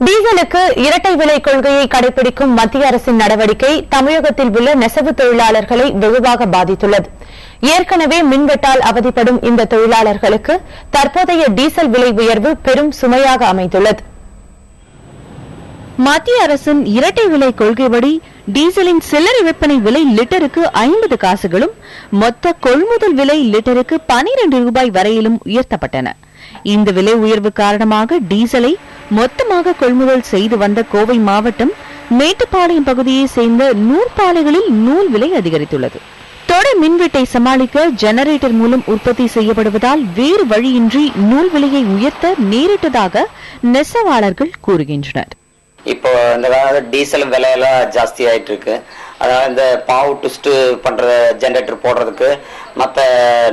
டீசலுக்கு இரட்டை விலை கொள்கையை கடைபிடிக்கும் மத்திய அரசின் நடவடிக்கை தமிழகத்தில் உள்ள நெசவு தொழிலாளர்களை வெகுவாக பாதித்துள்ளது. ஏற்கனவே மின்வெட்டால் அவதிப்படும் இந்த தொழிலாளர்களுக்கு தற்போதைய டீசல் விலை உயர்வு பெரும் சுமையாக அமைந்துள்ளது. மத்திய அரசின் இரட்டை விலை கொள்கைப்படி டீசலின் சில்லறை விற்பனை விலை லிட்டருக்கு 50 காசுகளும் மொத்த கொள்முதல் விலை லிட்டருக்கு 12 ரூபாய் வரையிலும் உயர்த்தப்பட்டன. இந்த விலை உயர்வு காரணமாக டீசலை மொத்தமாக கொள்முதல் செய்து வந்த கோவை மாவட்டம் மேட்டுப்பாளையம் பகுதியை சேர்ந்த நூற்பாலைகளில் நூல் விலை அதிகரித்துள்ளது. தொடர் மின்வெட்டை சமாளிக்க ஜெனரேட்டர் மூலம் உற்பத்தி செய்யப்படுவதால் வேறு வழியின்றி நூல் விலையை உயர்த்த நேரிட்டதாக நெசவாளர்கள் கூறுகின்றனர். இப்போ இந்த டீசல் விலையெல்லாம் ஜாஸ்தி ஆயிட்டு இருக்கு. அதனால இந்த பாவு ட்விஸ்ட் பண்ற ஜெனரேட்டர் போடுறதுக்கு மற்ற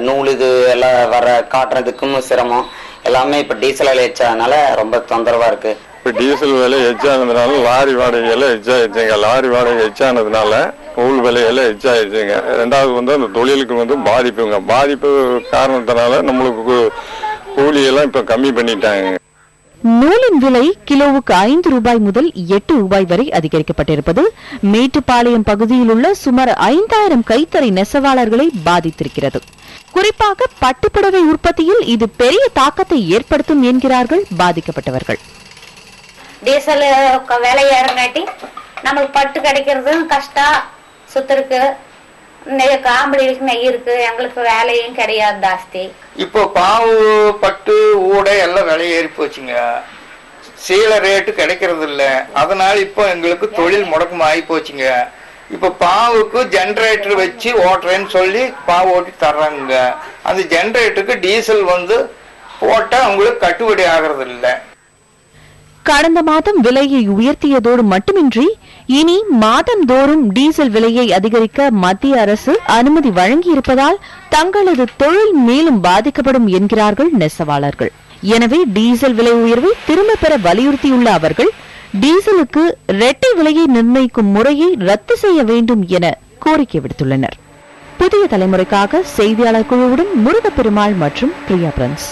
நூல் இது எல்லாம் வர காட்டுறதுக்கும் சிரமம். எல்லாமே இப்ப டீசல் விலை எச்சாதனால ரொம்ப தொந்தரவா இருக்கு. இப்போ டீசல் விலை எச்சானதுனால லாரி வாடகையெல்லாம் எச்சாயிடுச்சுங்க. லாரி வாடகை எச்சானதுனால நூல் விலையெல்லாம் எச்சாயிடுச்சுங்க. ரெண்டாவது அந்த தொழிலுக்கு பாதிப்பு காரணத்தினால நம்மளுக்கு கூலியெல்லாம் இப்ப கம்மி பண்ணிட்டாங்க. நூலின் விலை கிலோவுக்கு 5 ரூபாய் முதல் 8 ரூபாய் வரை அதிகரிக்கப்பட்டிருப்பது மேட்டுப்பாளையம் பகுதியில் உள்ள சுமார் 5000 கைத்தறி நெசவாளர்களை பாதித்திருக்கிறது. குறிப்பாக பட்டுப்புடவை உற்பத்தியில் இது பெரிய தாக்கத்தை ஏற்படுத்தும் என்கிறார்கள் பாதிக்கப்பட்டவர்கள். டீசல் விலை ஏறங்காட்டி நமக்கு பட்டு கிடைக்கிறதும் கஷ்டம், சுத்தருக்கு காம்படிக்கு நெய் இருக்கு, எங்களுக்கு வேலையும் கிடையாது ஜாஸ்தி. இப்போ பாவு பட்டு ஊடை எல்லாம் விலை ஏறி போச்சுங்க. சீலை ரேட்டு கிடைக்கிறது இல்ல. அதனால இப்போ எங்களுக்கு தொழில் முடக்கம் ஆகி போச்சுங்க. இப்ப பாவுக்கு ஜெனரேட்டர் வச்சு ஓட்டுறேன்னு சொல்லி பாவு ஓட்டி தர்றாங்க. அந்த ஜெனரேட்டருக்கு டீசல் போட்டா அவங்களுக்கு கட்டுப்படி ஆகிறது இல்ல. கடந்த மாதம் விலையை உயர்த்தியதோடு மட்டுமின்றி இனி மாதந்தோறும் டீசல் விலையை அதிகரிக்க மத்திய அரசு அனுமதி வழங்கியிருப்பதால் தங்களது தொழில் மேலும் பாதிக்கப்படும் என்கிறார்கள் நெசவாளர்கள். எனவே டீசல் விலை உயர்வை திரும்ப பெற வலியுறுத்தியுள்ள அவர்கள் டீசலுக்கு இரட்டை விலையை நிர்ணயிக்கும் முறையை ரத்து செய்ய வேண்டும் என கோரிக்கை விடுத்துள்ளனர். புதிய தலைமுறைக்காக செய்தியாளர் குழுவுடன் முருகப்பெருமாள் மற்றும் பிரியா பிரின்ஸ்.